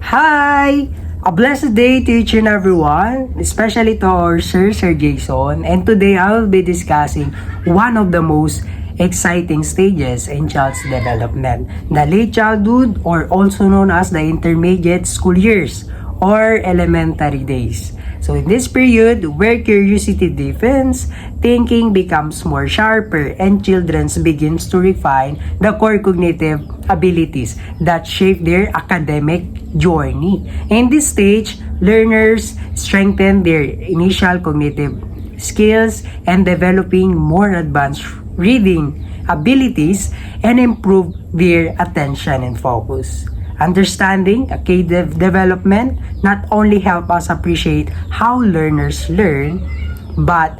Hi! A blessed day to each and everyone, especially to our Sir Jason. And today I will be discussing one of the most exciting stages in child's development, the late childhood, or also known as the intermediate school years or elementary days. So in this period, where curiosity deepens, thinking becomes more sharper, and children begins to refine the core cognitive abilities that shape their academic journey. In this stage, learners strengthen their initial cognitive skills and developing more advanced reading abilities and improve their attention and focus. Understanding cognitive development not only help us appreciate how learners learn, but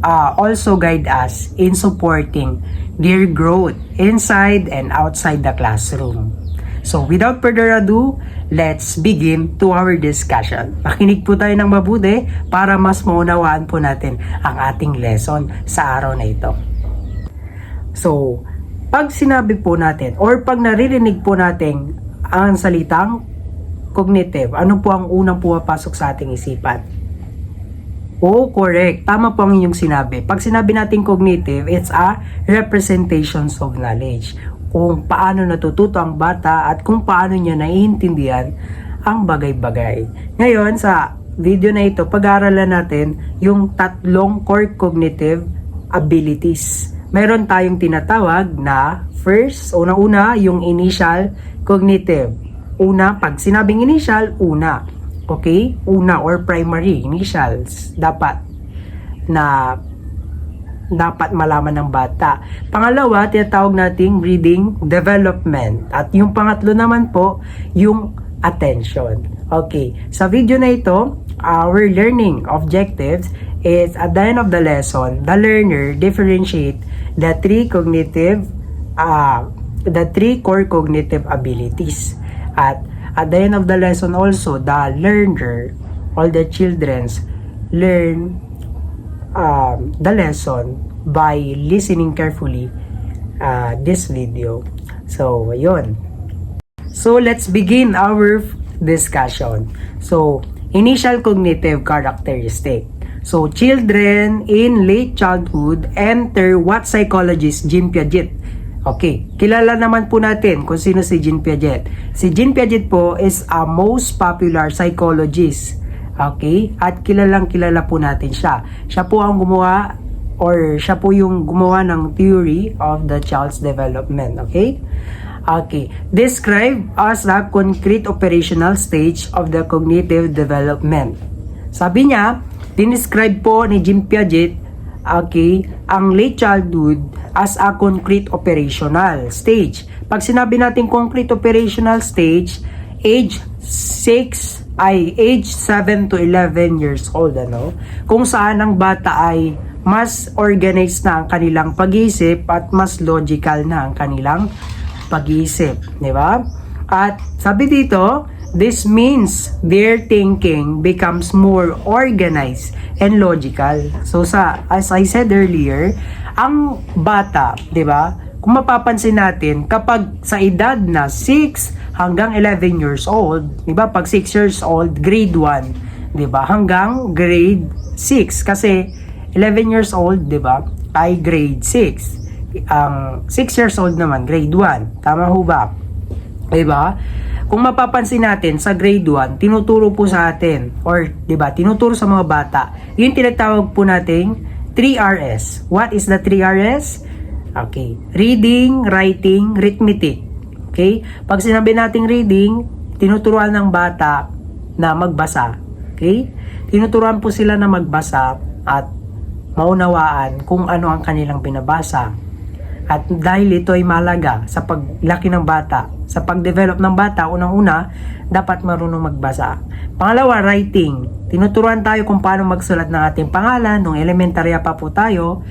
also guide us in supporting their growth inside and outside the classroom. So without further ado, let's begin to our discussion. Makinig po tayo ng mabuti para mas maunawaan po natin ang ating lesson sa araw na ito. So, pag sinabi po natin or pag naririnig po natin ang salitang cognitive, ano po ang unang pumapasok sa ating isipan? Oh, correct. Tama po ang inyong sinabi. Pag sinabi natin cognitive, it's a representations of knowledge. Kung paano natututo ang bata at kung paano niya naiintindihan ang bagay-bagay. Ngayon, sa video na ito, pag-aaralan natin yung tatlong core cognitive abilities. Meron tayong tinatawag na first, unang-una, yung initial cognitive. Una, pag sinabing initial, una. Okay? Una or primary, initials. Dapat malaman ng bata. Pangalawa, tinatawag nating reading development. At yung pangatlo naman po, yung attention. Okay. Sa video na ito, our learning objectives is at the end of the lesson, the learner differentiate the three core cognitive abilities. At the end of the lesson also, the learner, all the childrens learn the lesson by listening carefully this video. So, ayun. So, let's begin our discussion. So, initial cognitive characteristic. So, children in late childhood enter what psychologist Jean Piaget. Okay, kilala naman po natin kung sino si Jean Piaget. Si Jean Piaget po is a most popular psychologist. Okay, at kilala po natin siya. Siya po ang gumawa or siya po yung gumawa ng theory of the child's development. Okay? Okay, describe as the concrete operational stage of the cognitive development. Sabi niya, dinescribe po ni Jean Piaget, okay, ang late childhood as a concrete operational stage. Pag sinabi natin concrete operational stage, age 7 to 11 years old, ano? Kung saan ang bata ay mas organized na ang kanilang pag-iisip at mas logical na ang kanilang pag-iisip, di ba? At sabi dito, this means their thinking becomes more organized and logical. So as I said earlier, ang bata, 'di ba? Kung mapapansin natin, kapag sa edad na 6 hanggang 11 years old, 'di ba? Pag 6 years old, grade 1, 'di ba? Hanggang grade 6 kasi 11 years old, 'di ba? Ay grade 6. Ang 6 years old naman, grade 1. Tama ho ba? 'Di ba? Kung mapapansin natin sa grade 1, tinuturo po sa atin or 'di ba, tinuturo sa mga bata. Yung tinatawag po nating 3Rs. What is the 3Rs? Okay, reading, writing, arithmetic. Okay? Pag sinabi nating reading, tinuturuan ng bata na magbasa. Okay? Tinuturuan po sila na magbasa at maunawaan kung ano ang kanilang binabasa. At dahil ito ay mahalaga sa paglaki ng bata, sa pag-develop ng bata, unang-una, dapat marunong magbasa. Pangalawa, writing. Tinuturuan tayo kung paano magsulat ng ating pangalan. Nung elementarya pa po tayo,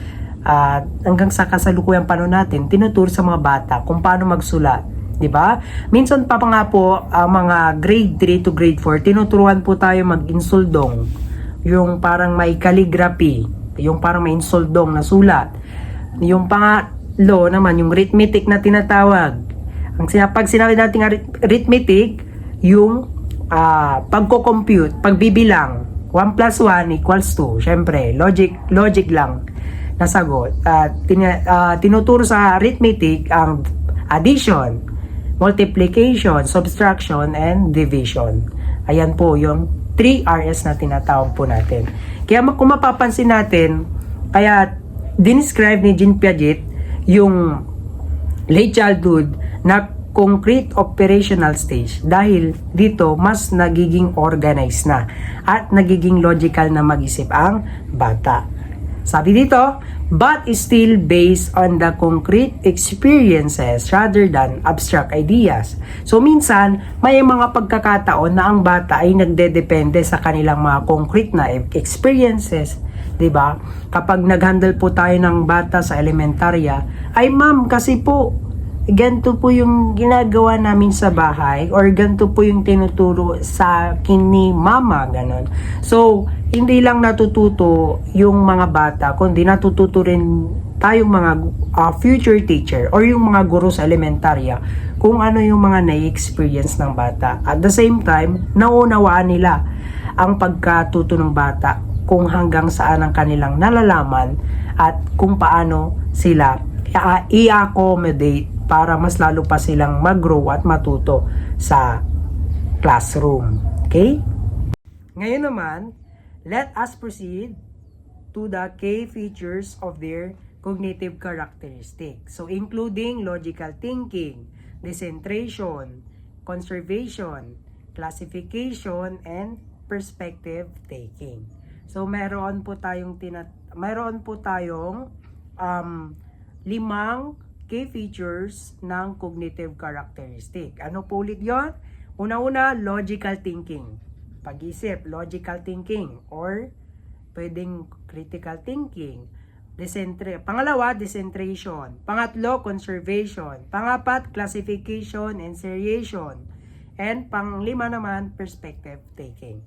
hanggang sa kasalukuyang panahon natin, tinuturo sa mga bata kung paano magsulat. Diba? Minsan pa nga po, mga grade 3 to grade 4, tinuturuan po tayo mag-insuldong. Yung parang may calligraphy, yung parang may insuldong na sulat. Yung pangatlo naman, yung arithmetic na tinatawag. Pag sinabi natin arithmetic, yung pagko-compute, pagbibilang, 1 plus 1 equals 2. Syempre, logic lang nasagot. Tinuturo sa arithmetic ang addition, multiplication, subtraction, and division. Ayan po yung 3 R's na tinatawag po natin. Kaya kung mapapansin natin, kaya dinescribe ni Jean Piaget yung late childhood na concrete operational stage dahil dito mas nagiging organized na at nagiging logical na mag-isip ang bata. Sabi dito, but is still based on the concrete experiences rather than abstract ideas. So minsan, may mga pagkakataon na ang bata ay nagdedepende sa kanilang mga concrete na experiences. 'Di ba? Kapag naghandle po tayo ng bata sa elementarya, ay ma'am kasi po ganito po yung ginagawa namin sa bahay or ganito po yung tinuturo sa akin ni mama, ganon. So, hindi lang natututo yung mga bata, kundi natututo rin tayong mga future teacher or yung mga guro sa elementarya kung ano yung mga na-experience ng bata. At the same time, naunawaan nila ang pagkatuto ng bata kung hanggang saan ang kanilang nalalaman at kung paano sila i-accommodate para mas lalo pa silang mag-grow at matuto sa classroom. Okay? Ngayon naman, let us proceed to the key features of their cognitive characteristics. So, including logical thinking, decentration, conservation, classification, and perspective taking. So, meron po tayong 5 key features ng cognitive characteristic. Ano po ulit yun? Una-una, logical thinking. Pag-isip, logical thinking. Or, pwedeng critical thinking. Pangalawa, decentration. Pangatlo, conservation. Pangapat, classification and seriation. And panglima naman, perspective taking.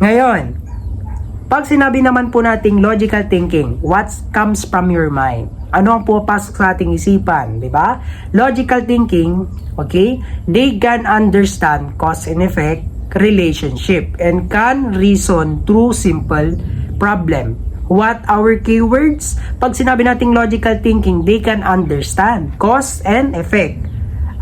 Ngayon, pag sinabi naman po nating logical thinking, what comes from your mind? Ano ang pupasok sa ating isipan, di ba? Logical thinking, okay? They can understand cause and effect relationship and can reason through simple problem. What our keywords? Pag sinabi nating logical thinking, they can understand cause and effect.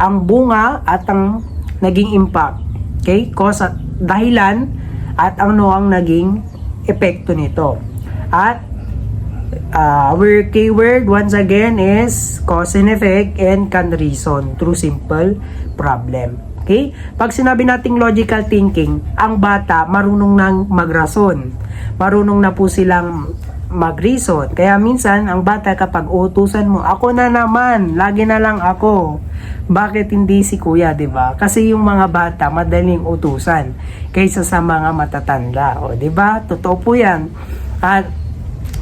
Ang bunga at ang naging impact. Okay? Cause at dahilan at ano ang naging epekto nito. At our keyword once again is cause and effect and can reason through simple problem. Okay? Pag sinabi nating logical thinking, ang bata marunong nang magrason. Marunong na po silang mag-reason. Kaya minsan, ang bata kapag utusan mo, ako na naman, lagi na lang ako. Bakit hindi si kuya, di ba? Kasi yung mga bata madaling utusan kaysa sa mga matatanda. O, di ba? Totoo po yan. At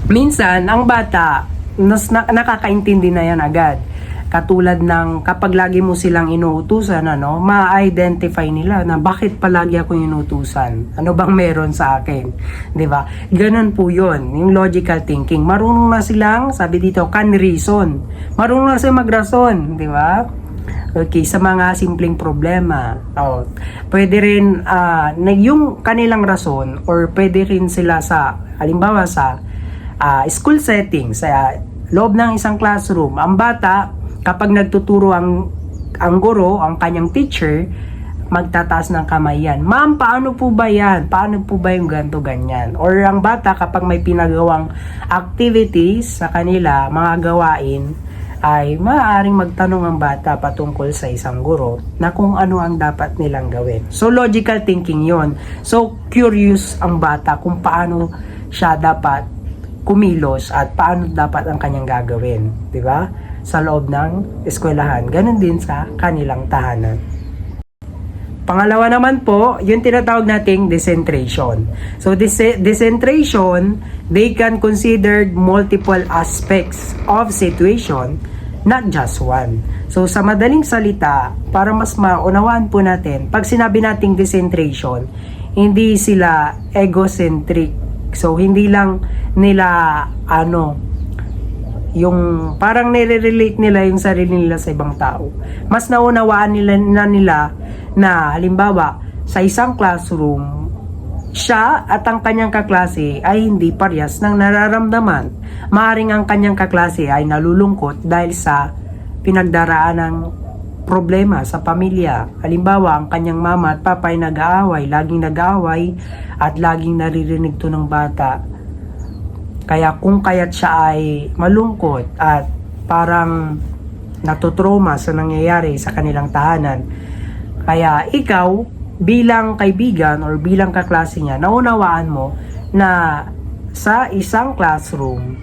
minsan, ang bata, nakakaintindi na yan agad. Katulad ng kapag lagi mo silang inuutusan, ma-identify nila na bakit palagi ako inuutusan? Ano bang meron sa akin? 'Di ba? Ganun po 'yon, yung logical thinking. Marunong na silang, sabi dito, can reason. Marunong na silang magrason, 'di ba? Okay, sa mga simpleng problema. Pwede rin yung kanilang rason or pwede rin sila sa halimbawa sa school setting, sa loob ng isang classroom. Ang bata kapag nagtuturo ang guro, ang kanyang teacher, magtataas ng kamay yan. Ma'am, paano po ba yan? Paano po ba yung ganto ganyan? Or ang bata kapag may pinagawang activities sa kanila, mga gawain, ay maaaring magtanong ang bata patungkol sa isang guro na kung ano ang dapat nilang gawin. So, logical thinking yon. So, curious ang bata kung paano siya dapat kumilos at paano dapat ang kanyang gagawin. Diba? Sa loob ng eskwelahan. Ganon din sa kanilang tahanan. Pangalawa naman po, yung tinatawag nating decentration. So, decentration, they can consider multiple aspects of situation, not just one. So, sa madaling salita, para mas maunawaan po natin, pag sinabi nating decentration, hindi sila egocentric. So, hindi lang nila, yung parang nire-relate nila yung sarili nila sa ibang tao. Mas naunawaan nila na halimbawa sa isang classroom, siya at ang kanyang kaklase ay hindi parehas ng nararamdaman. Maaring ang kanyang kaklase ay nalulungkot dahil sa pinagdaraan ng problema sa pamilya. Halimbawa, ang kanyang mama at papa ay nag-aaway, laging nag-aaway at laging naririnig to ng bata. Kaya kung kaya't siya ay malungkot at parang natutrauma sa nangyayari sa kanilang tahanan. Kaya ikaw, bilang kaibigan or bilang kaklase niya, naunawaan mo na sa isang classroom,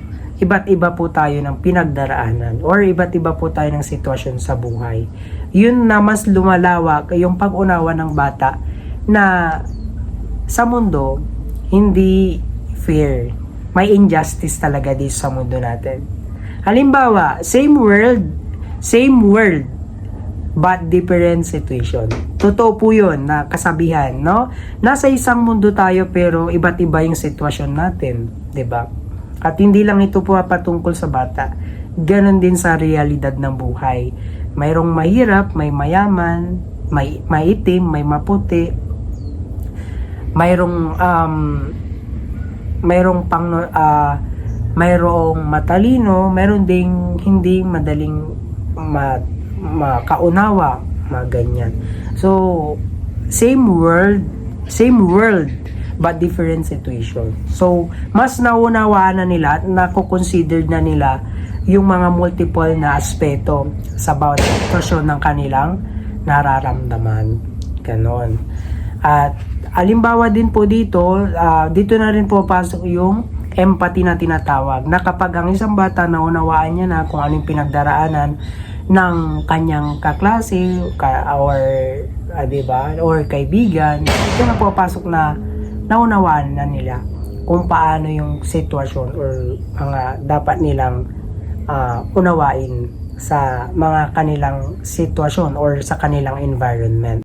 iba't iba po tayo ng pinagdaraanan or iba't iba po tayo ng sitwasyon sa buhay. Yun na mas lumalawak yung pag-unawa ng bata na sa mundo, hindi fair. May injustice talaga dito sa mundo natin. Halimbawa, same world, but different situation. Totoo po yun na kasabihan, no? Nasa isang mundo tayo pero iba't iba yung sitwasyon natin, 'di ba? At hindi lang ito po patungkol sa bata. Ganon din sa realidad ng buhay. Mayroong mahirap, may mayaman, may maitim, may maputi. Mayroong matalino, mayroon ding hindi madaling makaunawa, mga ganyan. So, same world, but different situation. So, mas naunawaan na nila, nako-consider na nila yung mga multiple na aspeto sa bawat sitwasyon ng kanilang nararamdaman. Ganon. At halimbawa din po dito, dito na rin po pasok yung empathy na tinatawag, na kapag ang isang bata naunawaan niya na kung anong pinagdaraanan ng kanyang kaklase or diba, or kaibigan, ito na po pasok na naunawaan na nila kung paano yung sitwasyon or mga dapat nilang unawain sa mga kanilang sitwasyon or sa kanilang environment.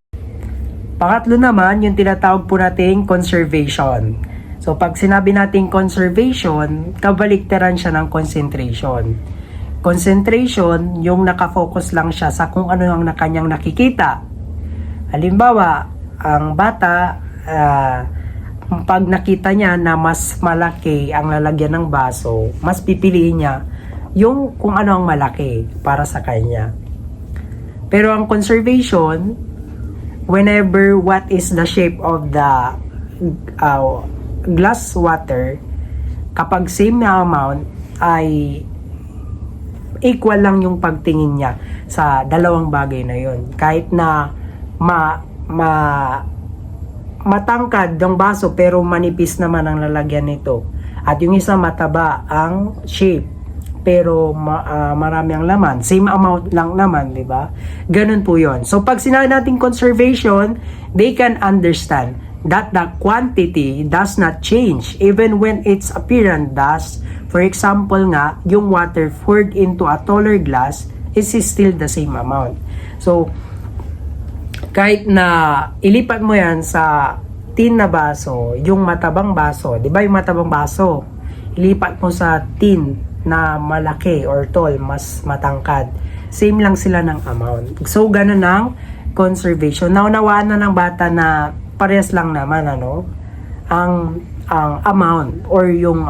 Pangatlo naman, yung tinatawag po nating conservation. So, pag sinabi nating conservation, kabaliktaran siya ng concentration. Concentration, yung nakafocus lang siya sa kung ano yung kanyang nakikita. Halimbawa, ang bata, pag nakita niya na mas malaki ang lalagyan ng baso, mas pipiliin niya yung kung ano ang malaki para sa kanya. Pero ang conservation, whenever what is the shape of the glass water, kapag same na amount, ay equal lang yung pagtingin niya sa dalawang bagay na yon. Kahit na matangkad ang baso pero manipis naman ang lalagyan nito. At yung isa mataba ang shape pero marami ang laman. Same amount lang naman, di ba? Ganun po yon. So pag sinabi natin conservation, they can understand that the quantity does not change even when its appearance does. For example nga, yung water poured into a taller glass is still the same amount. So, kahit na ilipat mo yan sa tin na baso, yung matabang baso, di ba yung matabang baso, ilipat mo sa tin na malaki or tall, mas matangkad, same lang sila ng amount. So, ganun ang conservation. Naunawaan na ng bata na parehas lang naman ang amount or yung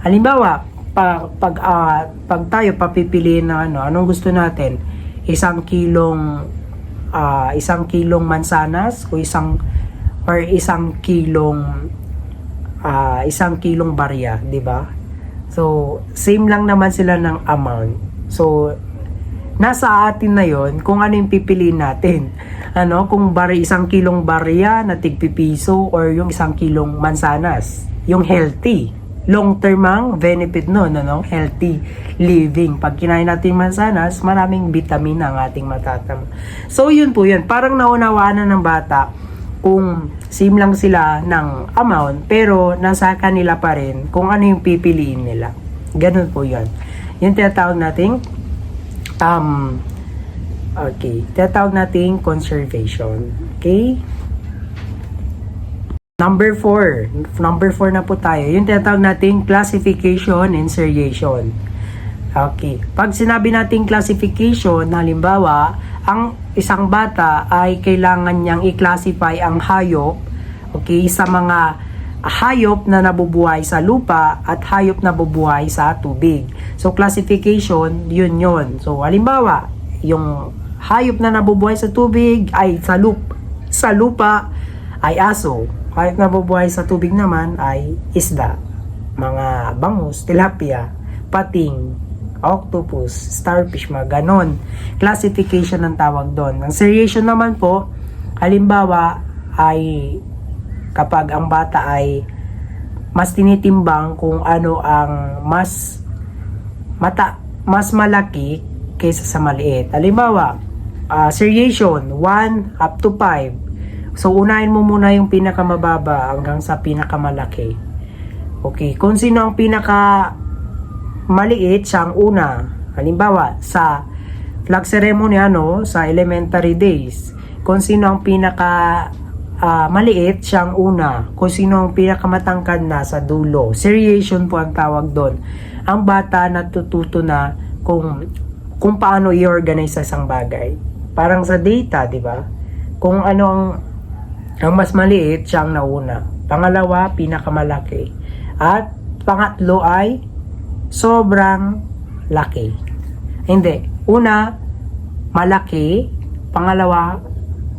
halimbawa pag tayo papipiliin na anong gusto natin, isang kilong mansanas o isang kilong barya, di ba? So same lang naman sila ng amount. So nasa atin na yon kung ano yung pipiliin natin. Kung isang kilong barya na tigpipiso or yung isang kilong mansanas. Yung healthy. Long term ang benefit healthy living. Pag kinain natin mansanas, maraming vitamin ang ating matatamo. So yun po yun. Parang naunawaan na ng bata kung same lang sila ng amount pero nasa kanila pa rin kung ano yung pipiliin nila. Ganun po yun. Yung tinatawag nating tinatawag nating conservation. Okay? Number 4 na po tayo. Yung tinatawag nating classification and seriation. Okay. Pag sinabi nating classification, halimbawa, ang isang bata ay kailangan niyang i-classify ang hayop, okay, sa mga hayop na nabubuhay sa lupa at hayop na nabubuhay sa tubig. So classification, yun. So halimbawa, yung hayop na nabubuhay sa tubig ay sa lupa ay aso. Hayop na nabubuhay sa tubig naman ay isda, mga bangus, tilapia, pating, octopus, starfish, mga ganon. Classification ang tawag doon. Ang seriation naman po, halimbawa ay kapag ang bata ay mas tinitimbang kung ano ang mas malaki kaysa sa maliit. Halimbawa, seriation 1 up to 5. So unahin mo muna yung pinakamababa hanggang sa pinakamalaki. Okay, kung sino ang pinaka maliit, siya ang una. Halimbawa, sa flag ceremony sa elementary days, kung sino ang pinaka maliit, siyang una. Kung sino ang pinakamatangkad na sa dulo. Seriation po ang tawag doon. Ang bata natututo na kung paano i-organize isang bagay. Parang sa data, di ba? Kung ano ang mas maliit, siyang nauna. Pangalawa, pinakamalaki. At pangatlo ay sobrang laki. Hindi. Una, malaki. Pangalawa,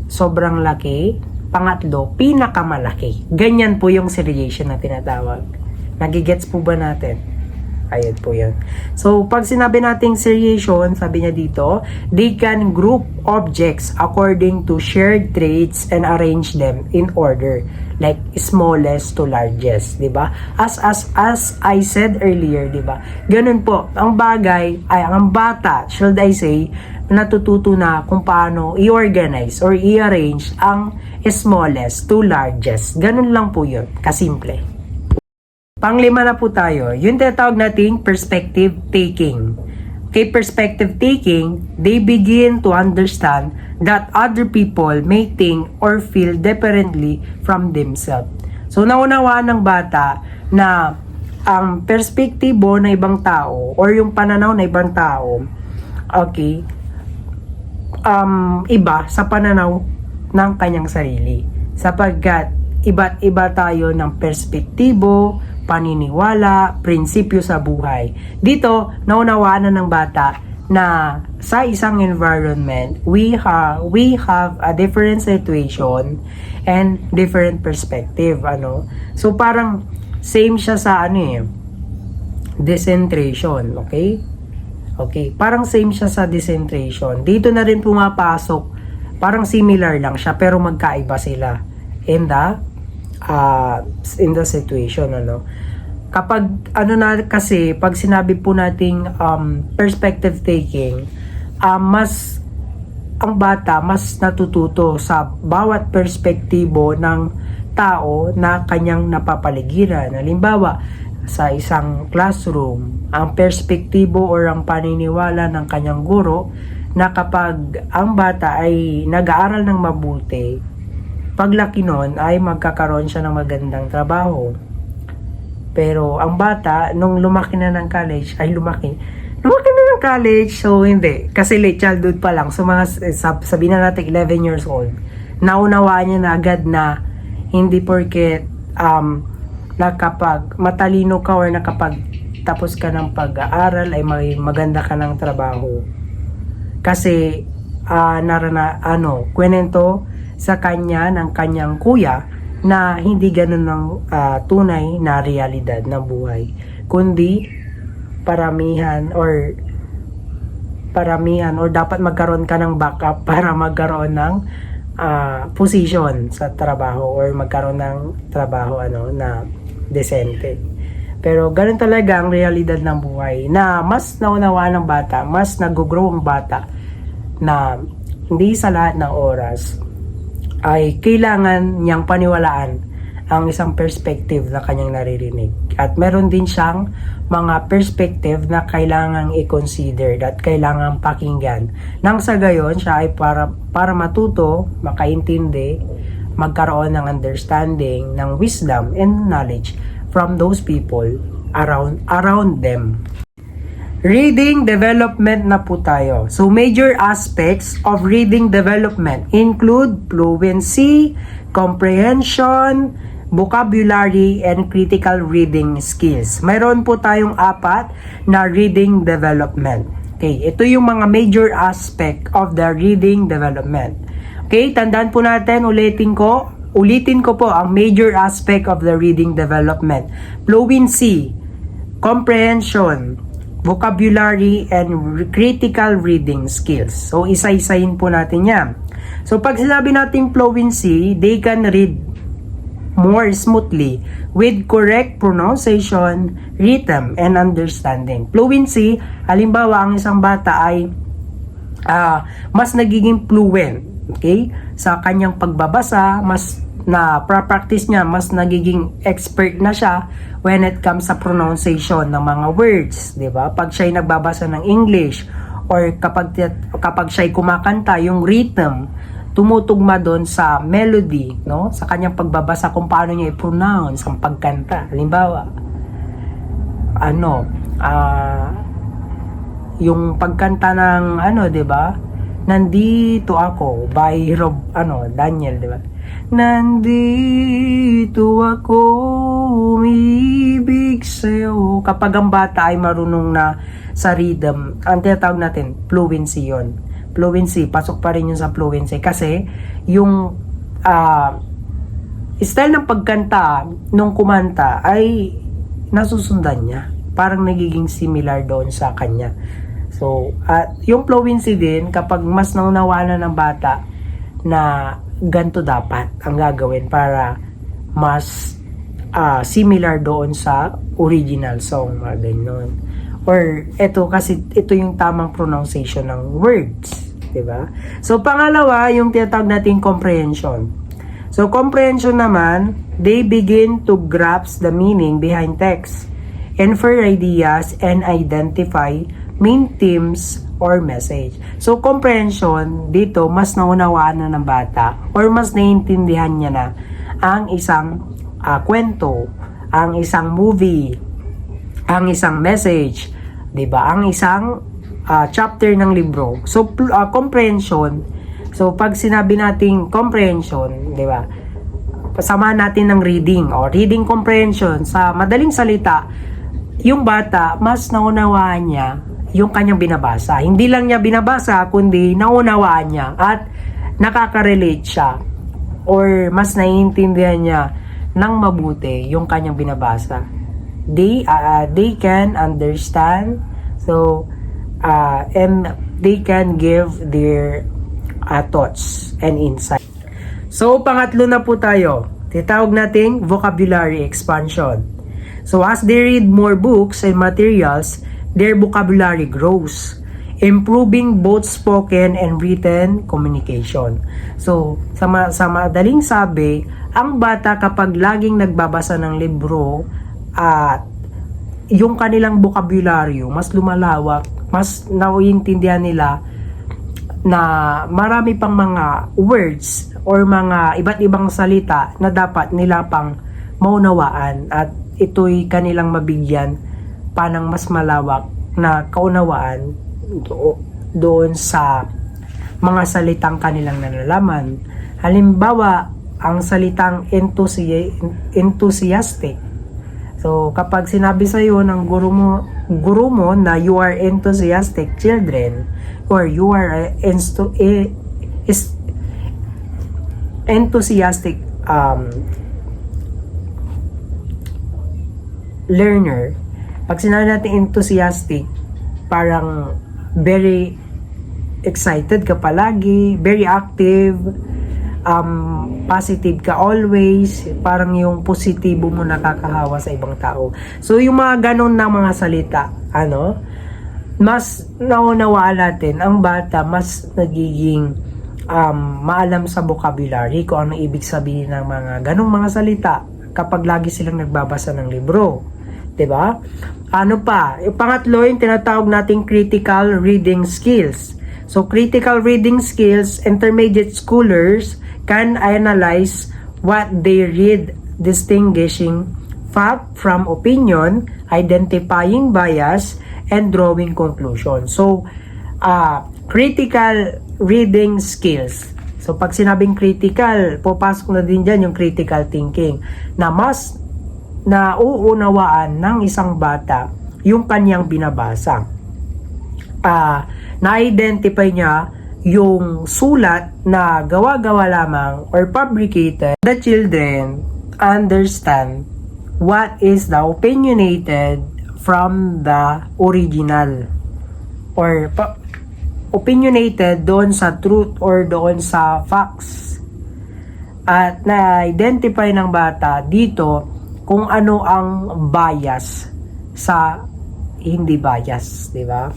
sobrang laki. Pangatlo, pinakamalaki. Ganyan po yung seriation na tinatawag. Nagigets po ba natin? Ayun po yun. So, pag sinabi nating seriation, sabi niya dito, they can group objects according to shared traits and arrange them in order. Like, smallest to largest. Diba? As I said earlier, diba? Ganun po. Ang bata, should I say, natututo na kung paano i-organize or i-arrange ang smallest to largest. Ganun lang po yun. Kasimple. Panglima na po tayo. Yung tinatawag nating perspective taking. Okay, perspective taking, they begin to understand that other people may think or feel differently from themselves. So, naunawaan ng bata na ang perspektibo ng ibang tao or yung pananaw ng ibang tao, okay, iba sa pananaw ng kanyang sarili. Sapagkat iba't iba tayo ng perspektibo, paniniwala, prinsipyo sa buhay. Dito, naunawaan na ng bata na sa isang environment, we have a different situation and different perspective. So, parang same siya sa decentration. Okay, parang same siya sa decentration. Dito na rin pumapasok, parang similar lang siya, pero magkaiba sila in the situation. Kapag kasi pag sinabi po nating perspective taking, ang bata mas natututo sa bawat perspektibo ng tao na kanyang napapaligiran. Halimbawa, sa isang classroom, ang perspektibo or ang paniniwala ng kanyang guro na kapag ang bata ay nag-aaral ng mabuti, paglaki nun ay magkakaroon siya ng magandang trabaho. Pero ang bata, nung lumaki na ng college, so hindi. Kasi late childhood pa lang. So sabihin na natin 11 years old, naunawaan niya na agad na hindi porket na kapag matalino ka or nakapag tapos ka ng pag-aaral ay may maganda ka ng trabaho. Kasi kwento sa kanya ng kanyang kuya na hindi ganun ang tunay na realidad ng buhay, kundi paramihan or dapat magkaroon ka ng backup para magkaroon ng position sa trabaho or magkaroon ng trabaho na desente. Pero ganun talaga ang realidad ng buhay na mas naunawaan ng bata, mas nag-grow ang bata na hindi sa lahat ng oras ay kailangan niyang paniwalaan ang isang perspective na kanyang naririnig. At meron din siyang mga perspective na kailangang i-consider at kailangang pakinggan. Nang sa gayon, siya ay para matuto, makaintindi, magkaroon ng understanding, ng wisdom and knowledge from those people around them. Reading development na po tayo. So, major aspects of reading development include fluency, comprehension, vocabulary, and critical reading skills. Mayroon po tayong 4 na reading development. Okay, ito yung mga major aspect of the reading development. Okay, tandaan po natin, ulitin ko po ang major aspect of the reading development. Fluency, comprehension, vocabulary, and critical reading skills. So, isa-isahin po natin yan. So, pag sinabi natin fluency, they can read more smoothly with correct pronunciation, rhythm, and understanding. Fluency, halimbawa, ang isang bata ay mas nagiging fluent, okay, sa kanyang pagbabasa, mas na practice niya, mas nagiging expert na siya when it comes sa pronunciation ng mga words, di ba? Pag siya'y nagbabasa ng English or kapag siya'y kumakanta, yung rhythm tumutugma doon sa melody, no? Sa kanyang pagbabasa kung paano niya i-pronounce ang pagkanta. Halimbawa, yung pagkanta ng di ba? Nandito ako by Daniel, di ba? Nandito ako, umibig sa'yo. Kapag ang bata ay marunong na sa rhythm, ang tinatawag natin, fluency yun. Fluency, pasok pa rin yun sa fluency. Kasi, yung style ng pagkanta nung kumanta ay nasusundan niya. Parang nagiging similar doon sa kanya. So, yung fluency din, kapag mas naunawaan na ng bata na ganito dapat ang gagawin para mas similar doon sa original song, mga ganyan. Or ito yung tamang pronunciation ng words, di ba? So pangalawa, yung tinatawag nating comprehension. So comprehension naman, they begin to grasp the meaning behind text, infer ideas, and identify main themes or message. So, comprehension, dito, mas naunawaan na ng bata or mas naiintindihan niya na ang isang kwento, ang isang movie, ang isang message, diba? Ang isang chapter ng libro. So, comprehension, so, pag sinabi nating comprehension, diba? Pasamahan natin ng reading o reading comprehension. Sa madaling salita, yung bata, mas naunawaan niya yung kanyang binabasa. Hindi lang niya binabasa, kundi naunawaan niya at nakaka-relate siya or mas naiintindihan niya ng mabuti yung kanyang binabasa. They can understand, so and they can give their thoughts and insight. So, pangatlo na po tayo. Titawag nating vocabulary expansion. So, as they read more books and materials, their vocabulary grows, improving both spoken and written communication. So, sa madaling sabi, ang bata kapag laging nagbabasa ng libro at yung kanilang vocabulary mas lumalawak, mas nauintindihan nila na marami pang mga words or mga iba't ibang salita na dapat nila pang maunawaan at ito'y kanilang mabigyan panang mas malawak na kaunawaan doon sa mga salitang kanilang nalalaman. Halimbawa, ang salitang enthusiastic. So, kapag sinabi sa iyo ng guru mo na you are enthusiastic children or you are enthusiastic learner, pag sinabi natin enthusiastic, parang very excited ka palagi, very active, positive ka always, parang yung positibo mo nakakahawa sa ibang tao. So, yung mga ganun na mga salita, mas naunawaan natin, ang bata mas nagiging maalam sa vocabulary kung ano ibig sabihin ng mga ganung mga salita kapag lagi silang nagbabasa ng libro. Diba? Ano pa? Yung pangatlo, yung tinatawag nating critical reading skills. So, critical reading skills, intermediate schoolers can analyze what they read, distinguishing fact from opinion, identifying bias, and drawing conclusion. So, critical reading skills. So, pag sinabing critical, papasok na din dyan yung critical thinking na mas nauunawaan ng isang bata yung kanyang binabasa. Na-identify niya yung sulat na gawa-gawa lamang or fabricated. The children understand what is the opinionated from the original or opinionated doon sa truth or doon sa facts. At na-identify ng bata dito kung ano ang bias sa hindi bias, di ba?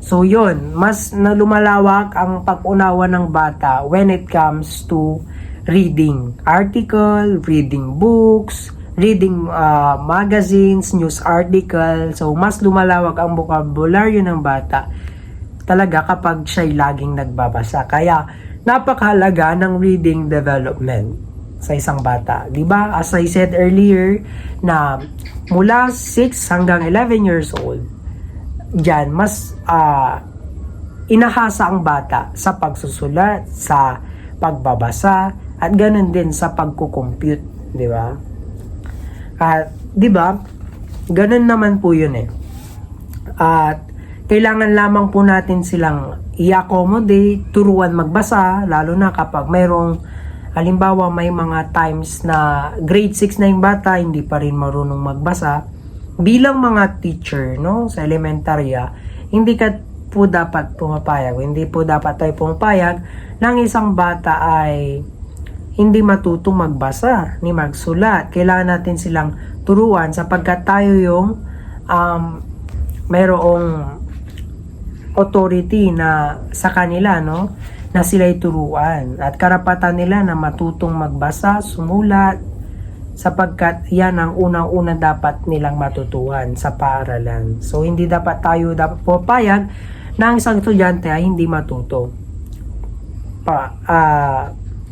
So yun, mas lumalawak ang pag-unawa ng bata when it comes to reading article, reading books, reading magazines, news article. So mas lumalawak ang bokabularyo ng bata talaga kapag siya'y laging nagbabasa. Kaya napakahalaga ng reading development sa isang bata. Diba? As I said earlier, na mula 6 hanggang 11 years old, dyan, mas inahasa ang bata sa pagsusulat, sa pagbabasa, at ganun din sa pagkukompute. Diba? At, diba? Ganun naman po yun eh. At, kailangan lamang po natin silang i-accommodate, turuan magbasa, lalo na kapag mayroong halimbawa may mga times na grade 6 na yung bata, hindi pa rin marunong magbasa. Bilang mga teacher, no, sa elementarya, hindi ka po dapat pumapayag, hindi po dapat tayo pumapayag ng isang bata ay hindi matutong magbasa ni magsulat. Kailangan natin silang turuan sapagkat tayo yung mayroong authority na sa kanila, no, na sila'y turuan at karapatan nila na matutong magbasa, sumulat, sapagkat yan ang unang-una dapat nilang matutuhan sa paaralan. So hindi dapat tayo pupayag na ang isang estudyante ay hindi matuto.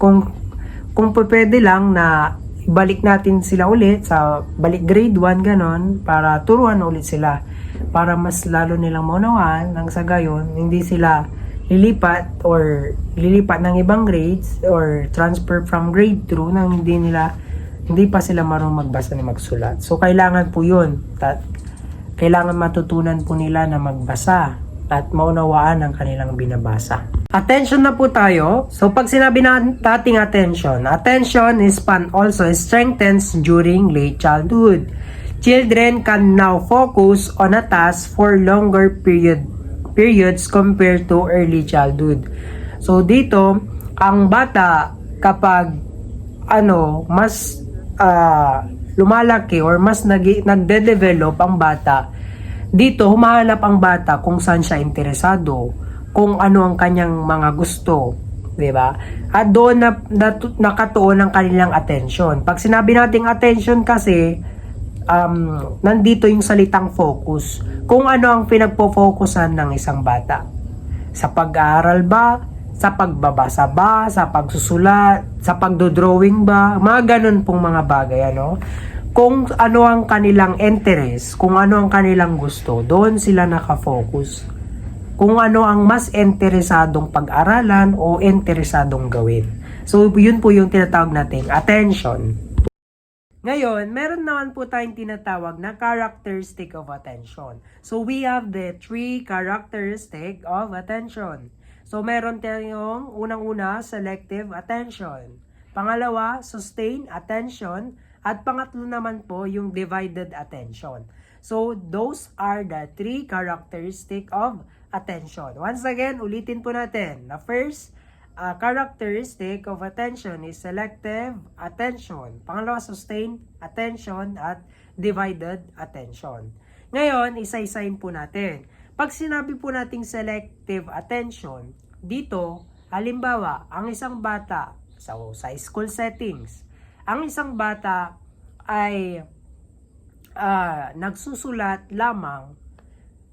Kung pwede lang na ibalik natin sila ulit sa balik grade 1 ganon para turuan ulit sila para mas lalo nilang maunawaan nang sa gayon hindi sila lilipat ng ibang grades or transfer from grade 2 nang hindi pa sila marunong magbasa ni magsulat. So kailangan po yun. Kailangan matutunan po nila na magbasa at maunawaan ang kanilang binabasa. Attention na po tayo. So pag sinabi nating attention is also strengthens during late childhood. Children can now focus on a task for longer periods compared to early childhood. So dito, ang bata kapag mas lumalaki or mas nagde-develop ang bata, dito humahanap ang bata kung saan siya interesado, kung ano ang kanyang mga gusto, 'di ba? At doon nakatuon ang kanilang attention. Pag sinabi nating attention kasi nandito yung salitang focus. Kung ano ang pinagpo-focusan ng isang bata. Sa pag-aaral ba? Sa pagbabasa ba? Sa pagsusulat? Sa pagdodrawing ba? Mga ganun pong mga bagay, ano? Kung ano ang kanilang interest, kung ano ang kanilang gusto, doon sila nakafocus. Kung ano ang mas interesadong pag-aralan o interesadong gawin. So, yun po yung tinatawag nating attention. Ngayon, meron naman po tayong tinatawag na characteristic of attention. So, we have the 3 characteristic of attention. So, meron tayong unang-una, selective attention. Pangalawa, sustained attention. At pangatlo naman po, yung divided attention. So, those are the 3 characteristic of attention. Once again, ulitin po natin. The first characteristic of attention is selective attention. Pangalawa, sustained attention at divided attention. Ngayon, isa-isahin po natin. Pag sinabi po nating selective attention, dito, halimbawa, ang isang bata, sa school settings, ang isang bata ay nagsusulat lamang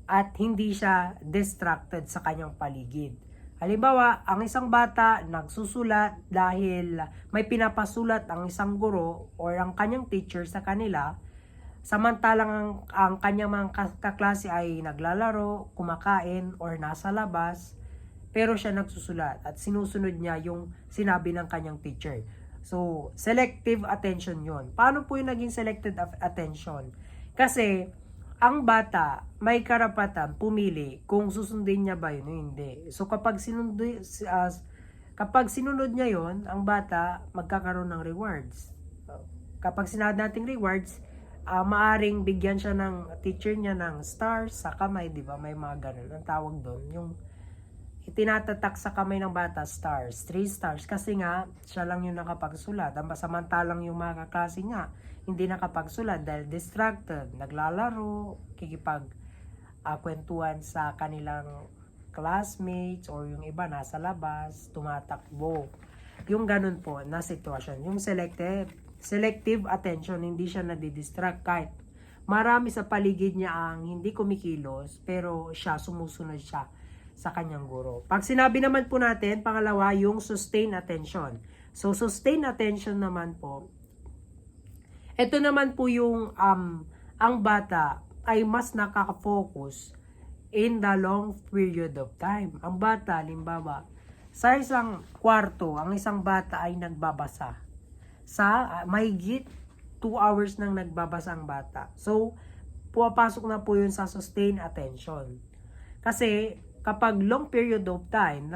at hindi siya distracted sa kanyang paligid. Halimbawa, ang isang bata nagsusulat dahil may pinapasulat ang isang guro or ang kanyang teacher sa kanila Samantalang ang kanyang mga kaklase ay naglalaro, kumakain, or nasa labas, pero siya nagsusulat at sinusunod niya yung sinabi ng kanyang teacher. So, selective attention yon. Paano po yung naging selective attention? Kasi, ang bata may karapatan pumili kung susundin niya ba yun o hindi. So, kapag sinunod niya yon, ang bata magkakaroon ng rewards. Kapag sinabi nating rewards, maaring bigyan siya ng teacher niya ng stars sa kamay, di ba? May mga ganun. Ang tawag doon, yung itinatatak sa kamay ng bata, stars, 3 stars, kasi nga, siya lang yung nakapagsulat. Samantalang yung mga kaklase niya, hindi nakapagsulat dahil distracted, naglalaro, kwentuhan sa kanilang classmates, or yung iba nasa labas, tumatakbo. Yung ganun po na sitwasyon. Yung selective attention, hindi siya nadidistract kahit marami sa paligid niya ang hindi kumikilos, pero siya, sumusunod siya sa kanyang guro. Pag sinabi naman po natin, pangalawa, yung sustained attention. So, sustained attention naman po, ito naman po yung ang bata ay mas nakaka-focus in the long period of time. Ang bata, halimbawa, sa isang kwarto, ang isang bata ay nagbabasa. Sa mahigit 2 hours nang nagbabasa ang bata. So, pumapasok na po yun sa sustained attention. Kasi, kapag long period of time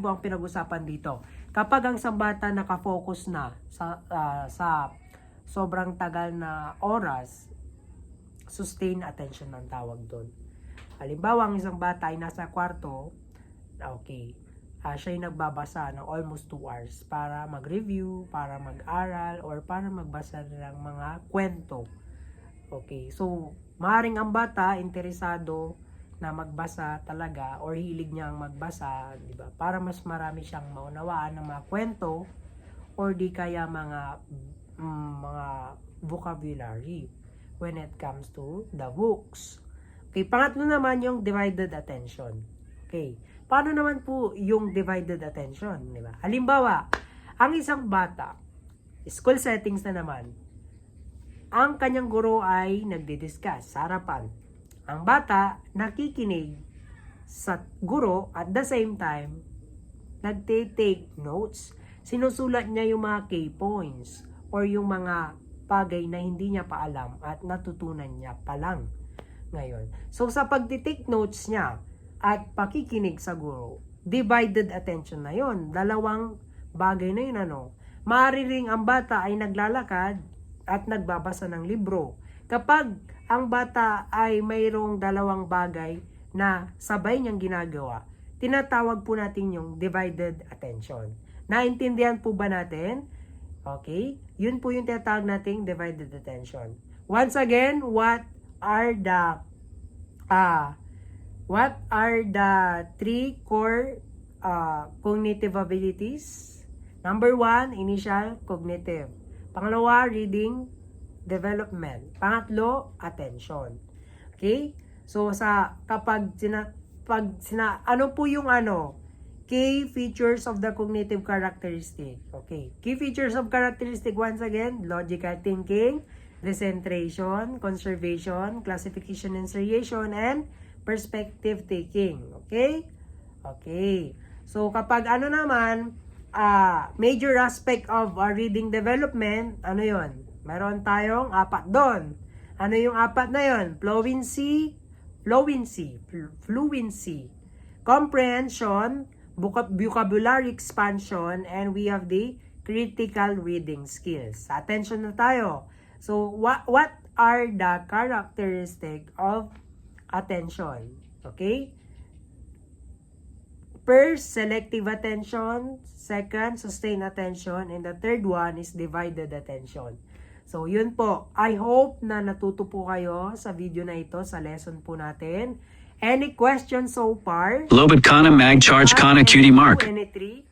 po ang pinag-usapan dito. Kapag ang isang bata nakafocus na sa sobrang tagal na oras, sustained attention ang tawag doon. Halimbawa, ang isang bata ay nasa kwarto, okay, siya ay nagbabasa ng almost 2 hours para mag-review, para mag-aral, or para magbasa ng mga kwento. Okay, so maaaring ang bata interesado na magbasa talaga, or hilig niyang magbasa, di ba? Para mas marami siyang maunawaan ng mga kwento, or di kaya mga vocabulary when it comes to the books. Okay, pangatlo naman yung divided attention. Okay, paano naman po yung divided attention, di ba? Halimbawa, ang isang bata, school settings na naman, ang kanyang guro ay nagdi-discuss sa harapan. Ang bata nakikinig sa guro, at the same time nagte-take notes. Sinusulat niya yung mga key points or yung mga bagay na hindi niya pa alam at natutunan niya pa lang ngayon. So sa pagti-take notes niya at pakikinig sa guro, divided attention na yon. Dalawang bagay na yun, Maaari ring ang bata ay naglalakad at nagbabasa ng libro. Kapag ang bata ay mayroong dalawang bagay na sabay niyang ginagawa, tinatawag po natin yung divided attention. Naintindihan po ba natin? Okay? Yun po yung tinatawag nating divided attention. Once again, what are the 3 core cognitive abilities? Number 1, initial cognitive. Pangalawa, reading development. Pangatlo, attention. Okay? So ano po yung key features of the cognitive characteristic. Okay. Key features of characteristic, once again, logical thinking, concentration, conservation, classification and seriation, and perspective taking. Okay? Okay. So kapag major aspect of reading development, ano yon? Meron tayong 4 doon. Ano yung 4 na yon? Fluency, comprehension, vocabulary expansion, and we have the critical reading skills. Attention na tayo. So, what are the characteristics of attention? Okay? First, selective attention. Second, sustained attention. And the third one is divided attention. So, yun po. I hope na natuto po kayo sa video na ito, sa lesson po natin. Any questions so far? Lobit Kana Mag Charge Kana Cutie Mark.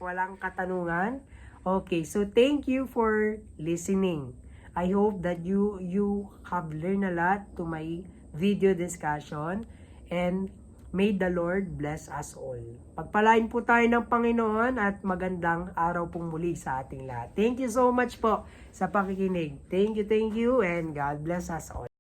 Walang katanungan. Okay, so thank you for listening. I hope that you have learned a lot to my video discussion. And May the Lord bless us all. Pagpalain po tayo ng Panginoon at magandang araw pong muli sa ating lahat. Thank you so much po sa pakikinig. Thank you, and God bless us all.